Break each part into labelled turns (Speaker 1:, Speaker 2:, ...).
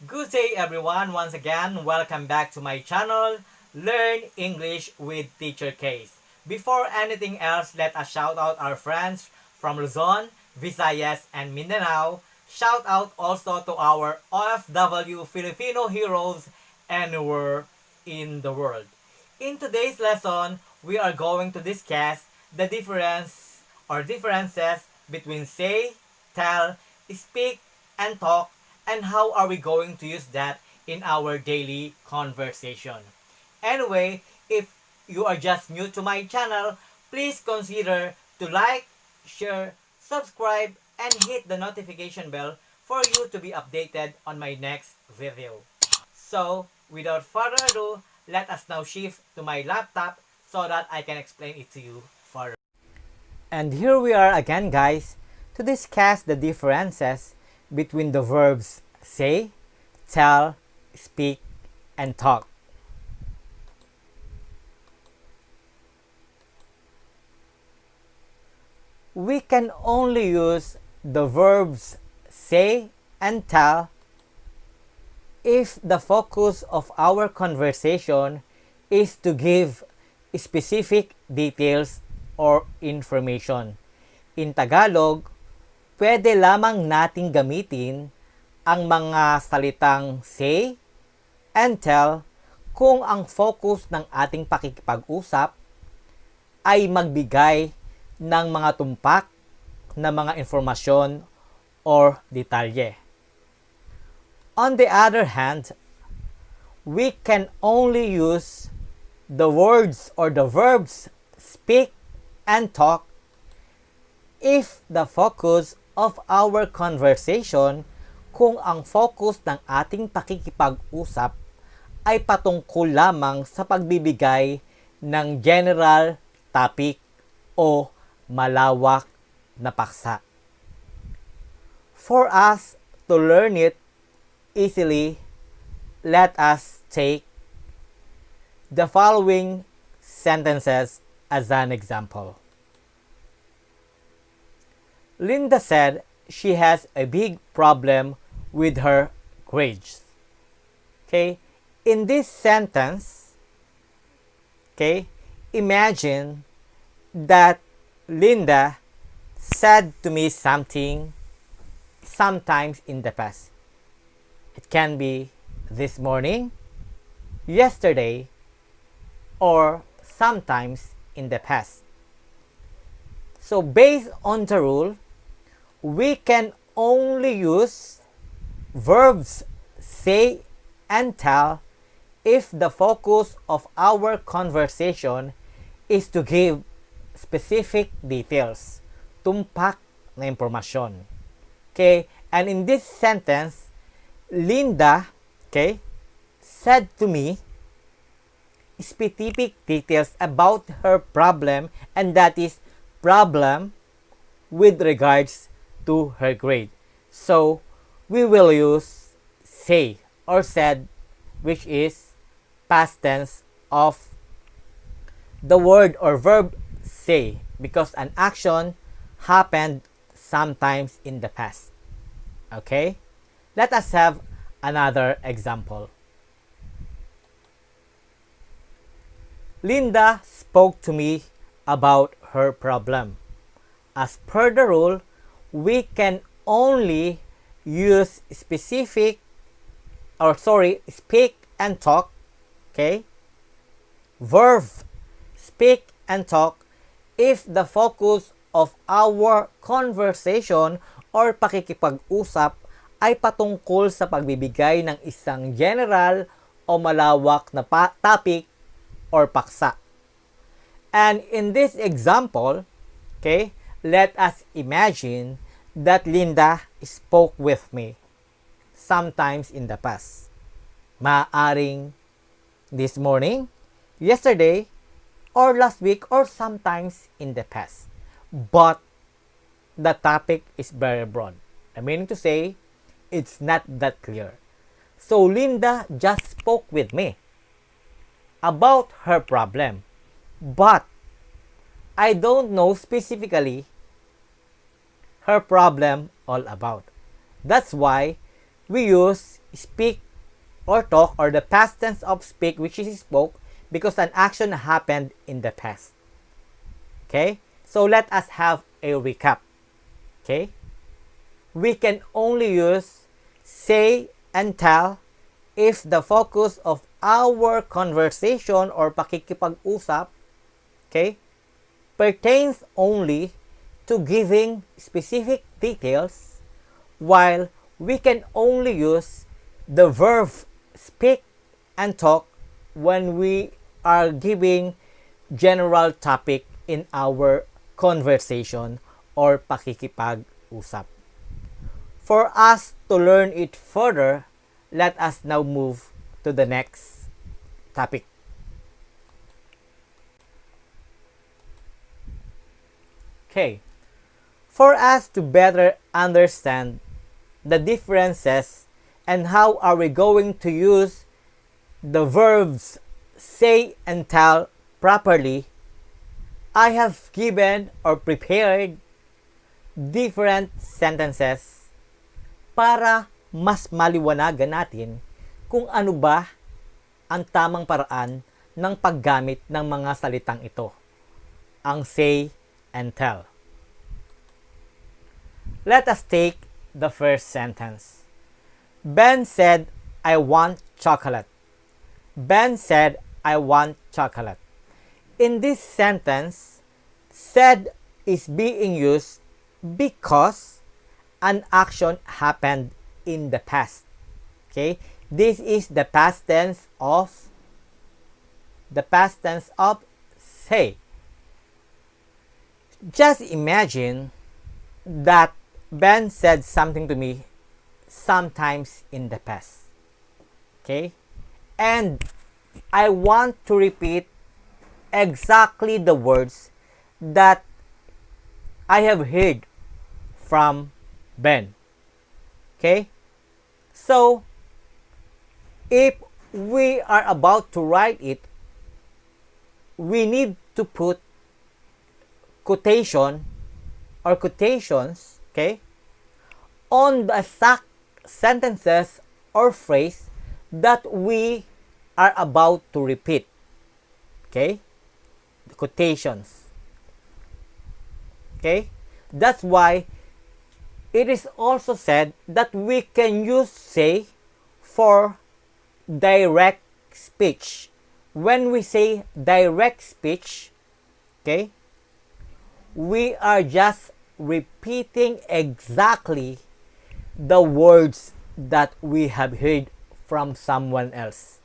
Speaker 1: Good day everyone, once again, welcome back to my channel, Learn English with Teacher Case. Before anything else, let us shout out our friends from Luzon, Visayas, and Mindanao. Shout out also to our OFW Filipino heroes anywhere in the world. In today's lesson, we are going to discuss the differences between say, tell, speak, and talk, and how are we going to use that in our daily conversation. Anyway, if you are just new to my channel, please consider to like, share, subscribe, and hit the notification bell for you to be updated on my next video. So, without further ado, let us now shift to my laptop so that I can explain it to you further. And here we are again, guys, to discuss the differences between the verbs say, tell, speak, and talk. We can only use the verbs say and tell if the focus of our conversation is to give specific details or information. In Tagalog, pwede lamang nating gamitin ang mga salitang say and tell kung ang focus ng ating pakikipag-usap ay magbigay ng mga tumpak na mga informasyon or detalye. On the other hand, we can only use the words or the verbs speak and talk if the focus of our conversation, kung ang focus ng ating pakikipag-usap ay patungkol lamang sa pagbibigay ng general topic o malawak na paksa. For us to learn it easily, let us take the following sentences as an example. Linda said she has a big problem with her grades. Okay? In this sentence, okay, imagine that Linda said to me something sometimes in the past. It can be this morning, yesterday, or sometimes in the past. So based on the rule, we can only use verbs say and tell if the focus of our conversation is to give specific details, tumpak na impormasyon. Okay? And in this sentence, Linda, okay, said to me specific details about her problem, and that is problem with regards to her grade. So, we will use say or said, which is past tense of the word or verb say, because an action happened sometimes in the past. Okay? Let us have another example. Linda spoke to me about her problem. As per the rule, we can only use speak and talk, okay? Verb speak and talk if the focus of our conversation or pakikipag-usap ay patungkol sa pagbibigay ng isang general o malawak na topic or paksa. And in this example, okay, let us imagine that Linda spoke with me sometimes in the past. Maaring this morning, yesterday, or last week, or sometimes in the past. But the topic is very broad. I mean to say, it's not that clear. So Linda just spoke with me about her problem. But I don't know specifically her problem all about. That's why we use speak or talk, or the past tense of speak, which is spoke, because an action happened in the past. Okay? So let us have a recap. Okay? We can only use say and tell if the focus of our conversation or pakikipag-usap, okay, pertains only to giving specific details, while we can only use the verb speak and talk when we are giving general topic in our conversation or pakikipag-usap. For us to learn it further, let us now move to the next topic. Okay. For us to better understand the differences and how are we going to use the verbs say and tell properly, I have given or prepared different sentences para mas maliwanagan natin kung ano ba ang tamang paraan ng paggamit ng mga salitang ito, ang say and tell. Let us take the first sentence. Ben said, I want chocolate. Ben said, I want chocolate. In this sentence, said is being used because an action happened in the past. Okay? This is the past tense of say. Just imagine that Ben said something to me sometimes in the past. Okay? And I want to repeat exactly the words that I have heard from Ben. Okay? So, if we are about to write it, we need to put quotation or quotations, okay, on the exact sentences or phrase that we are about to repeat. Okay? The quotations. Okay? That's why it is also said that we can use say for direct speech. When we say direct speech, okay, we are just repeating exactly the words that we have heard from someone else.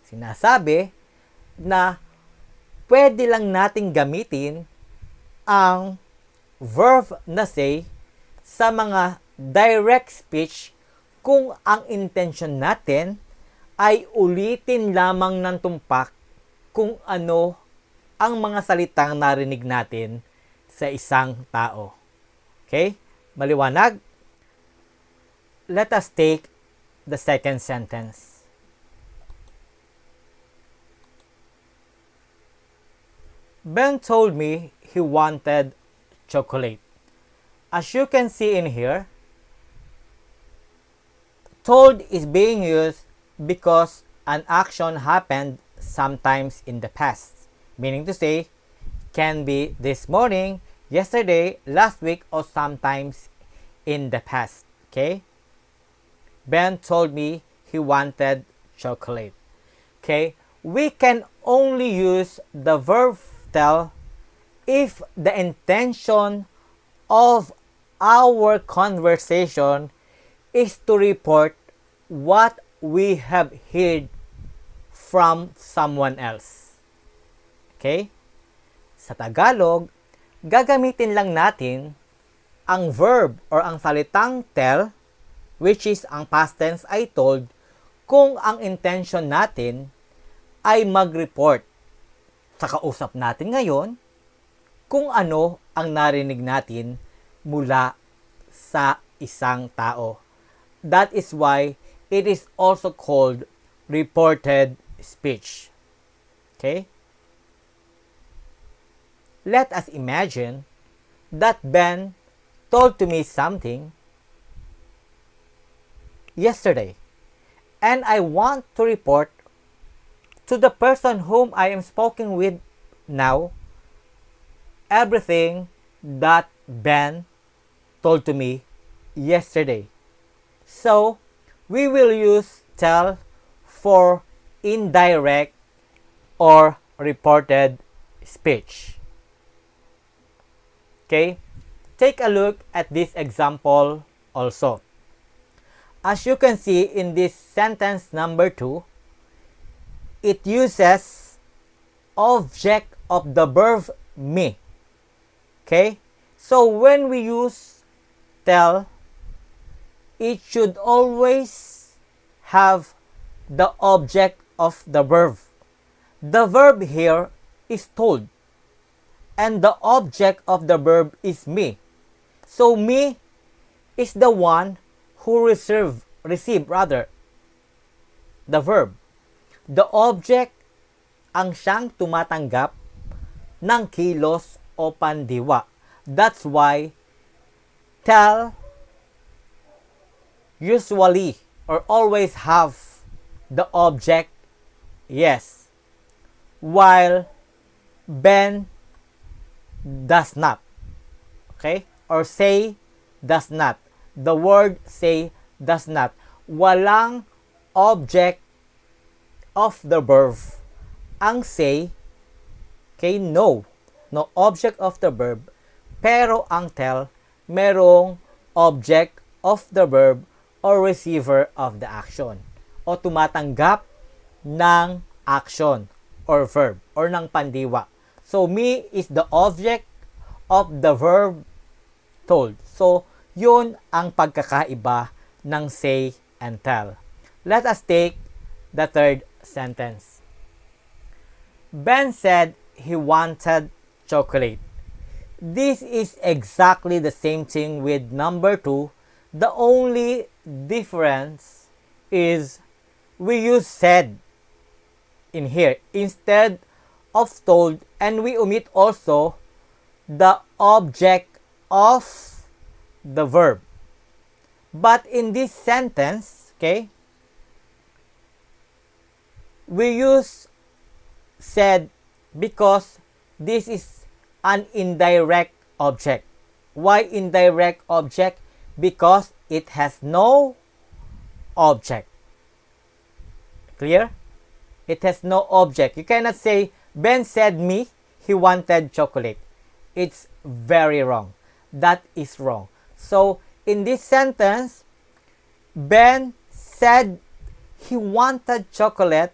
Speaker 1: Sinasabi na pwede lang nating gamitin ang verb na say sa mga direct speech kung ang intention natin ay ulitin lamang ng tumpak kung ano ang mga salitang narinig natin sa isang tao. Okay? Maliwanag? Let us take the second sentence. Ben told me he wanted chocolate. As you can see in here, told is being used because an action happened sometimes in the past. Meaning to say, can be this morning, yesterday, last week, or sometimes in the past. Okay? Ben told me he wanted chocolate. Okay? We can only use the verb tell if the intention of our conversation is to report what we have heard from someone else. Okay? Sa Tagalog, gagamitin lang natin ang verb or ang salitang tell, which is ang past tense ay told, kung ang intention natin ay mag-report sa kausap natin ngayon kung ano ang narinig natin mula sa isang tao. That is why it is also called reported speech. Okay? Let us imagine that Ben told to me something yesterday. and I want to report to the person whom I am speaking with now everything that Ben told to me yesterday. So, we will use tell for indirect or reported speech. Okay? Take a look at this example also. As you can see in this sentence number 2, it uses object of the verb me. Okay? So when we use tell, it should always have the object of the verb. The verb here is told, and the object of the verb is me. So me is the one who receive the verb. The object ang siyang tumatanggap ng kilos o pandiwa. That's why tell usually or always have the object yes, while Ben does not. Okay? Or say does not. The word say does not. Walang object of the verb ang say. Okay? No. No object of the verb. Pero ang tell, merong object of the verb or receiver of the action. O tumatanggap ng action or verb or ng pandiwa. So, me is the object of the verb told. So, yun ang pagkakaiba ng say and tell. Let us take the third sentence. Ben said he wanted chocolate. This is exactly the same thing with number 2. The only difference is we use said in here instead of told, and we omit also the object of the verb. But in this sentence, okay, we use said because this is an indirect object. Why indirect object? Because it has no object. Clear? It has no object. You cannot say, Ben said me, he wanted chocolate. It's very wrong. That is wrong. So, in this sentence, Ben said he wanted chocolate.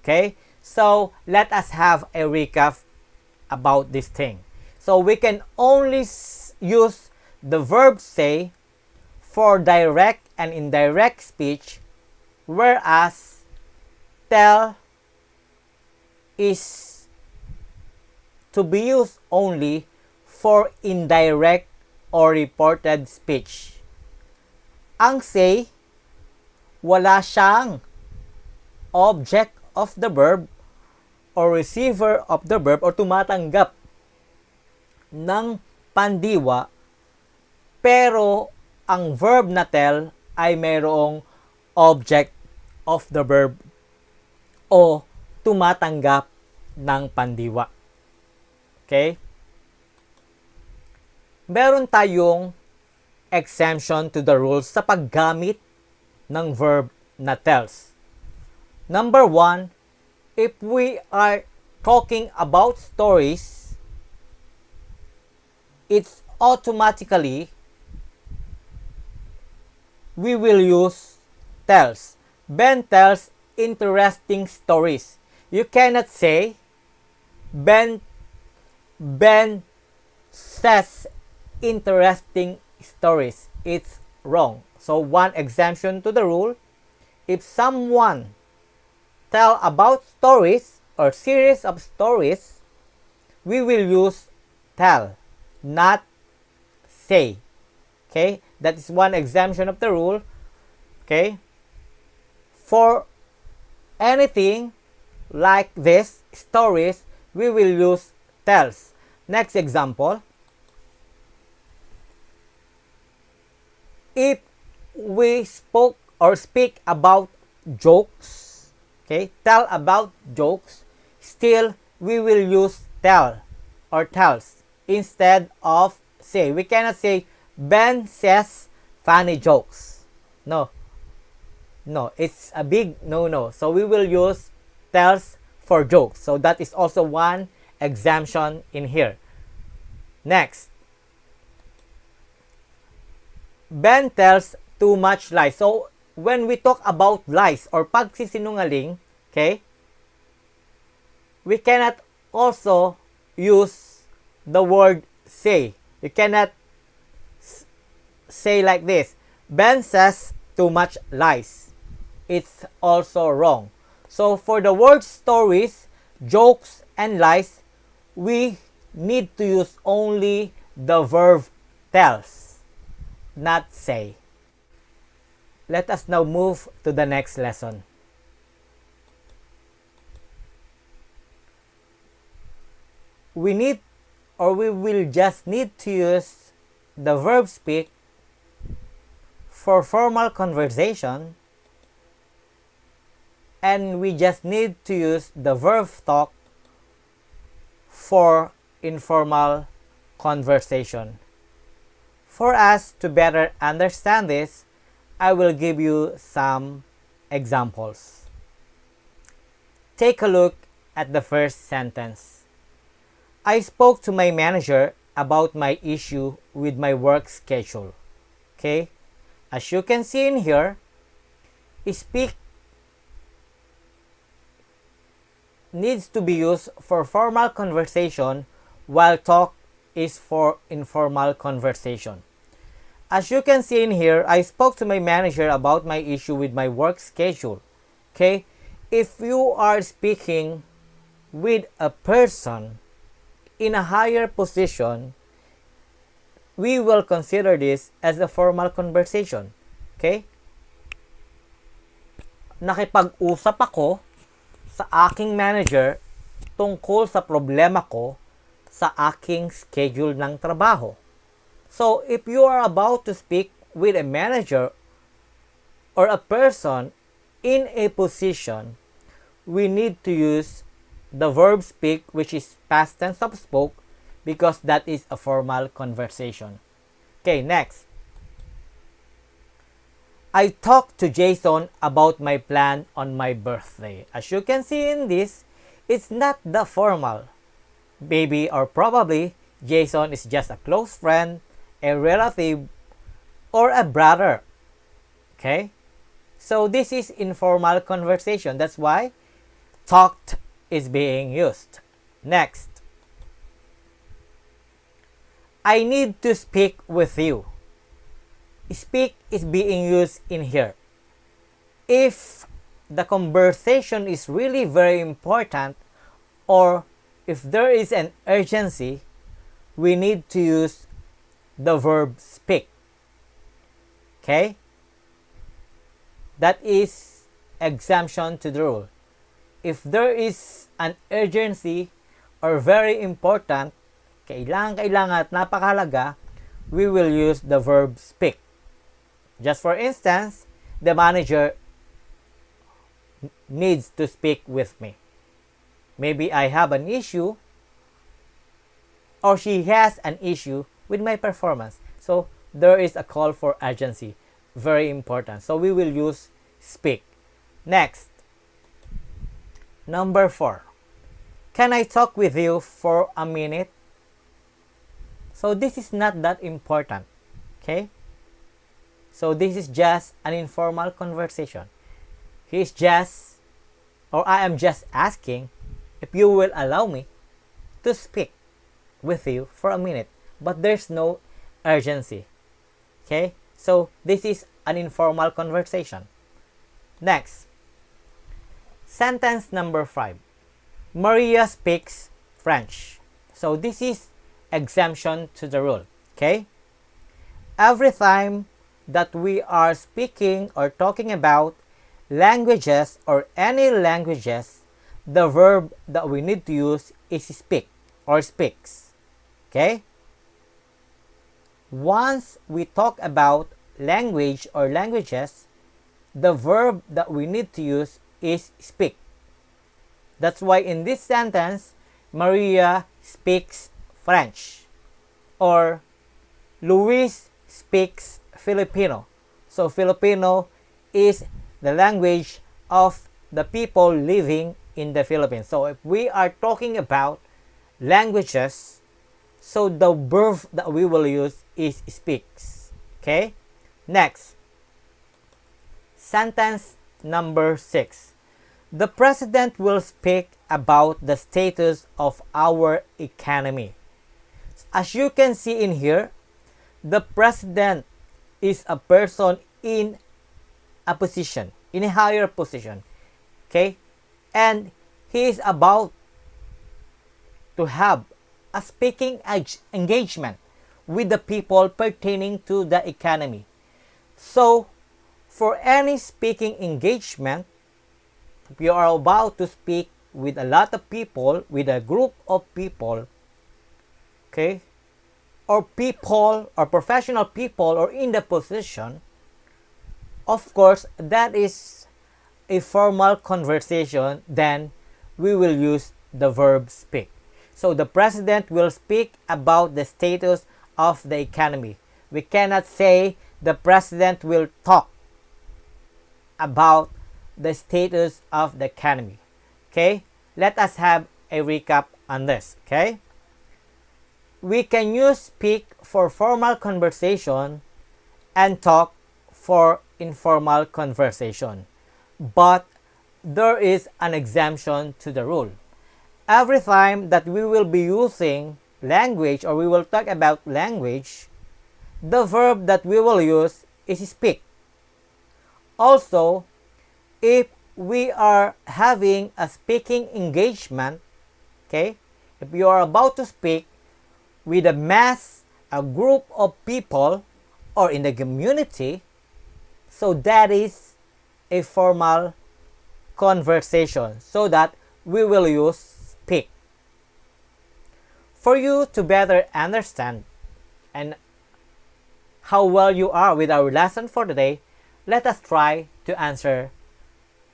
Speaker 1: Okay? So, let us have a recap about this thing. So, we can only use the verb say for direct and indirect speech, whereas tell is to be used only for indirect or reported speech. Ang say, wala siyang object of the verb or receiver of the verb or tumatanggap ng pandiwa, pero ang verb na tell ay mayroong object of the verb o tumatanggap ng pandiwa. Okay? Meron tayong exemption to the rules sa paggamit ng verb na tells. Number 1, if we are talking about stories, it's automatically we will use tells. Ben tells interesting stories. You cannot say Ben says interesting stories. It's wrong. So one exemption to the rule, if someone tell about stories or series of stories, we will use tell, not say. Okay? That is one exemption of the rule. Okay? For anything like this, stories, we will use tells. Next example. If we spoke or speak about jokes, okay, tell about jokes, still we will use tell or tells instead of say. We cannot say Ben says funny jokes. No, it's a big no. So we will use tells for jokes. So that is also one exemption in here. Next, Ben tells too much lies. So when we talk about lies or pagsisinungaling, okay, we cannot also use the word say. You cannot say like this, Ben says too much lies. It's also wrong. So for the word stories, jokes, and lies, we need to use only the verb tells, not say. Let us now move to the next lesson. We will just need to use the verb speak for formal conversation, and we just need to use the verb talk for informal conversation. For us to better understand this, I will give you some examples. Take a look at the first sentence. I spoke to my manager about my issue with my work schedule. Okay? As you can see in here, speak needs to be used for formal conversation while talk is for informal conversation. As you can see in here, I spoke to my manager about my issue with my work schedule. Okay? If you are speaking with a person in a higher position, we will consider this as a formal conversation. Okay? Nakipag-usap ako sa aking manager tungkol sa problema ko sa aking schedule ng trabaho. So, if you are about to speak with a manager or a person in a position, we need to use the verb speak, which is past tense of spoke, because that is a formal conversation. Okay, next. I talked to Jason about my plan on my birthday. As you can see in this, it's not the formal. Maybe or probably, Jason is just a close friend, a relative, or a brother. Okay? So this is informal conversation. That's why talked is being used. Next. I need to speak with you. Speak is being used in here. If the conversation is really very important, or if there is an urgency, we need to use the verb speak. Okay? That is exemption to the rule. If there is an urgency or very important, kailangan at napakahalaga, we will use the verb speak. Just for instance, the manager needs to speak with me. Maybe I have an issue, or she has an issue with my performance. So there is a call for urgency. Very important. So we will use speak. Next. Number 4. Can I talk with you for a minute? So this is not that important. Okay? So this is just an informal conversation. He's just, or I am just asking if you will allow me to speak with you for a minute. But there's no urgency. Okay? So this is an informal conversation. Next. Sentence number 5. Maria speaks French. So this is exemption to the rule. Okay? Every time that we are speaking or talking about languages or any languages, the verb that we need to use is speak or speaks. Okay? Once we talk about language or languages, the verb that we need to use is speak. That's why in this sentence, Maria speaks French or Luis speaks Filipino. So Filipino is the language of the people living in the Philippines. So if we are talking about languages, so the verb that we will use is speaks. Okay? Next. Sentence number 6. The president will speak about the status of our economy. As you can see in here, the president is a person in a position, in a higher position. Okay? And he is about to have a speaking engagement with the people pertaining to the economy. So, for any speaking engagement, if you are about to speak with a lot of people, with a group of people, okay, or people, or professional people, or in the position, of course, that is a formal conversation, then we will use the verb speak. So the president will speak about the status of the economy. We cannot say the president will talk about the status of the economy. Okay? Let us have a recap on this. Okay? We can use speak for formal conversation and talk for informal conversation. But there is an exemption to the rule. Every time that we will be using language or we will talk about language, the verb that we will use is speak. Also, if we are having a speaking engagement, okay, if you are about to speak with a mass, a group of people, or in the community, so that is a formal conversation, so that we will use speak. For you to better understand and how well you are with our lesson for today, let us try to answer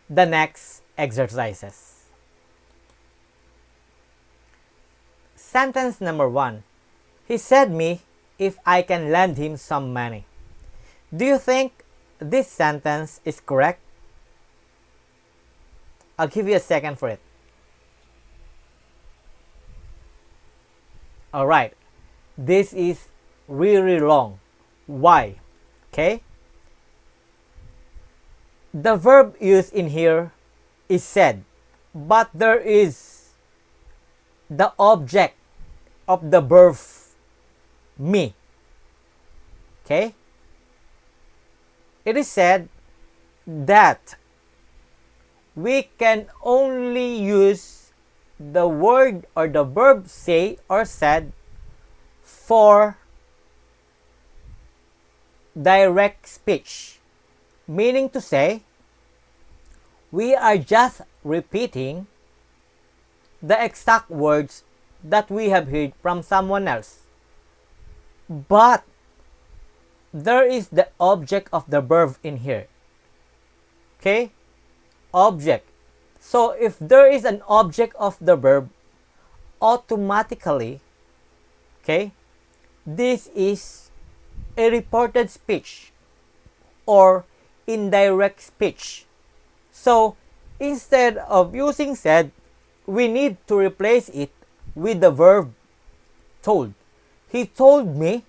Speaker 1: the next exercises. Sentence number 1. He said me if I can lend him some money. Do you think this sentence is correct? I'll give you a second for it. Alright, this is really long. Why? Okay? The verb used in here is said, but there is the object of the verb me. Okay? It is said that we can only use the word or the verb say or said for direct speech. Meaning to say, we are just repeating the exact words that we have heard from someone else. But there is the object of the verb in here. Okay? Object. So if there is an object of the verb, automatically, okay, this is a reported speech or indirect speech. So instead of using said, we need to replace it with the verb told. He told me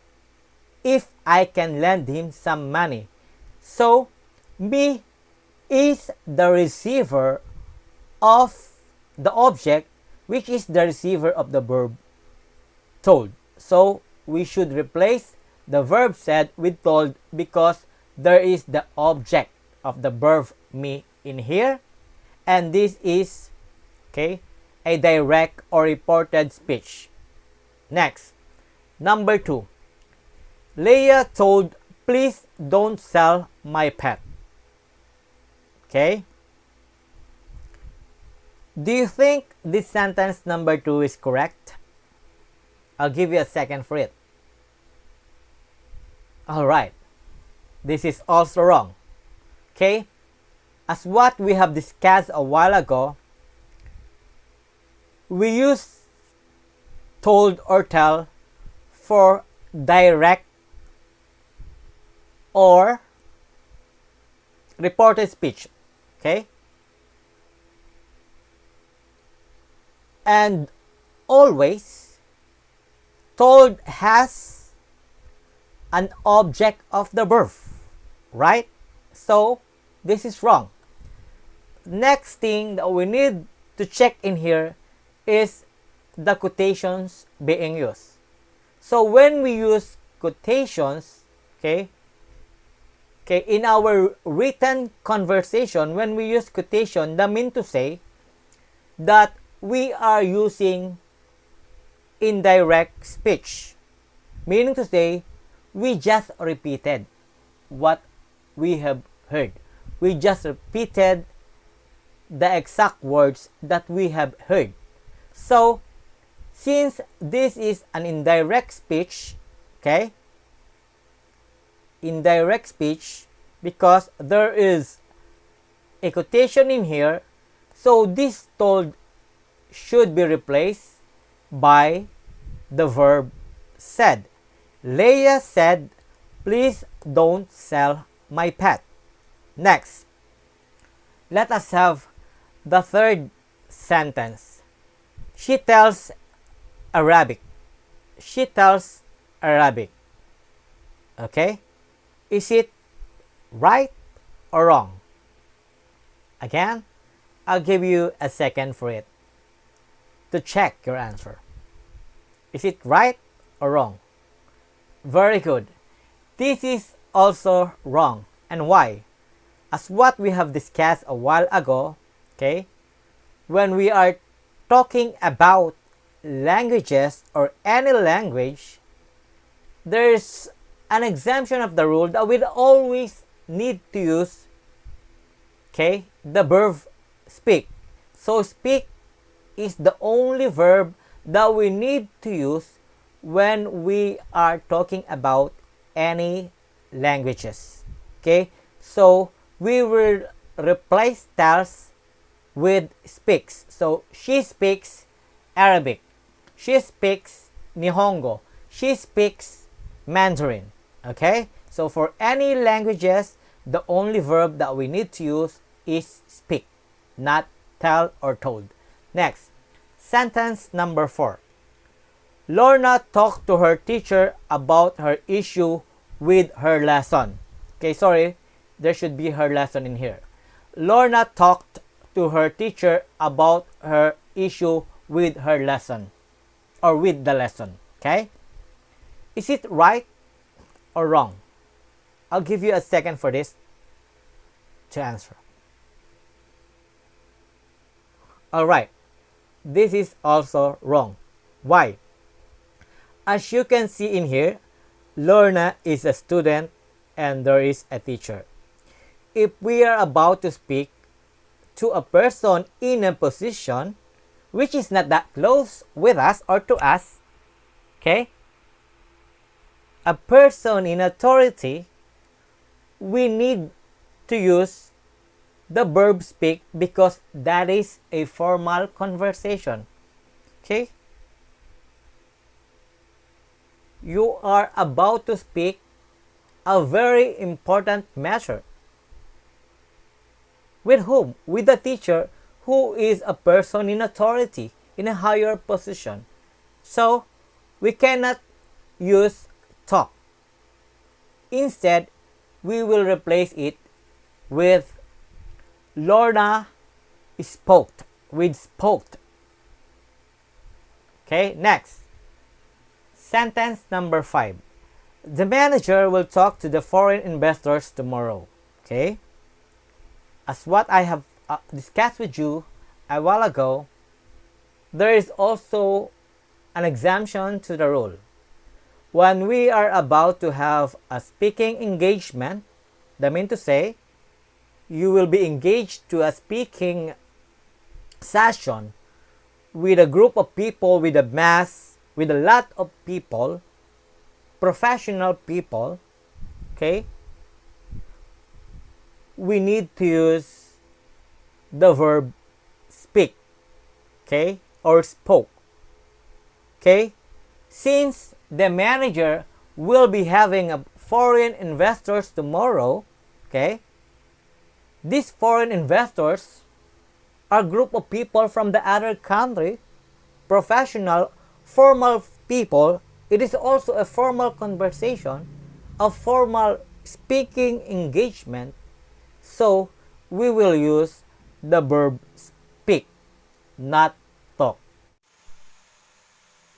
Speaker 1: if I can lend him some money. So me is the receiver of the object, which is the receiver of the verb told. So we should replace the verb said with told because there is the object of the verb me in here, and this is, okay, a direct or reported speech. Next, number 2. Leah told, please don't sell my pet. Okay? Do you think this sentence number 2 is correct? I'll give you a second for it. Alright. This is also wrong. Okay? as what we have discussed a while ago, we use told or tell for direct or reported speech. Okay? And always, told has an object of the verb, right? So, this is wrong. Next thing that we need to check in here is the quotations being used. So, when we use quotations, okay, in our written conversation, when we use quotation, that means to say that we are using indirect speech. Meaning to say, we just repeated what we have heard. We just repeated the exact words that we have heard. So, since this is an indirect speech, okay, indirect speech, because there is a quotation in here, so this told should be replaced by the verb said. Leia said, "Please don't sell my pet." Next, let us have the third sentence. She tells Arabic. She tells Arabic. Okay? Is it right or wrong? Again, I'll give you a second for it to check your answer. Is it right or wrong? Very good. This is also wrong. And why? As what we have discussed a while ago, okay, when we are talking about languages or any language, there's an exemption of the rule that we always need to use, okay, the verb speak. So speak is the only verb that we need to use when we are talking about any languages. Okay, so we will replace tells with speaks. So she speaks Arabic. She speaks Nihongo. She speaks Mandarin. Okay, so for any languages, the only verb that we need to use is speak, not tell or told. Next, sentence number 4. Lorna talked to her teacher about her issue with her lesson. Okay, sorry, there should be her lesson in here. Lorna talked to her teacher about her issue with her lesson or with the lesson. Okay, is it right or wrong? I'll give you a second for this to answer. Alright, this is also wrong. Why? As you can see in here, Lorna is a student and there is a teacher. If we are about to speak to a person in a position which is not that close with us or to us, okay, a person in authority, we need to use the verb speak because that is a formal conversation. Okay? You are about to speak a very important matter. With whom? With the teacher, who is a person in authority, in a higher position. So, we cannot use talk. Instead, we will replace it with Lorna spoke. With spoke. Okay, next. Sentence number 5. The manager will talk to the foreign investors tomorrow. Okay? As what I have discussed with you a while ago, there is also an exemption to the rule. When we are about to have a speaking engagement, that means to say, you will be engaged to a speaking session with a group of people, with a mass, with a lot of people, professional people, okay? We need to use the verb speak, okay, or spoke. Okay? Since the manager will be having a foreign investors tomorrow, okay? These foreign investors are a group of people from the other country, professional, formal people. It is also a formal conversation, a formal speaking engagement. So, we will use the verb speak, not talk.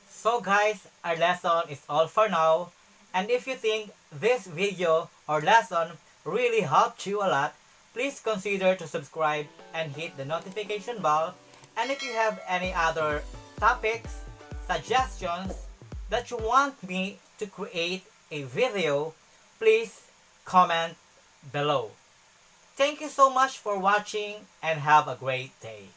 Speaker 1: So guys, our lesson is all for now. And if you think this video or lesson really helped you a lot, please consider to subscribe and hit the notification bell. And if you have any other topics, suggestions that you want me to create a video, please comment below. Thank you so much for watching and have a great day.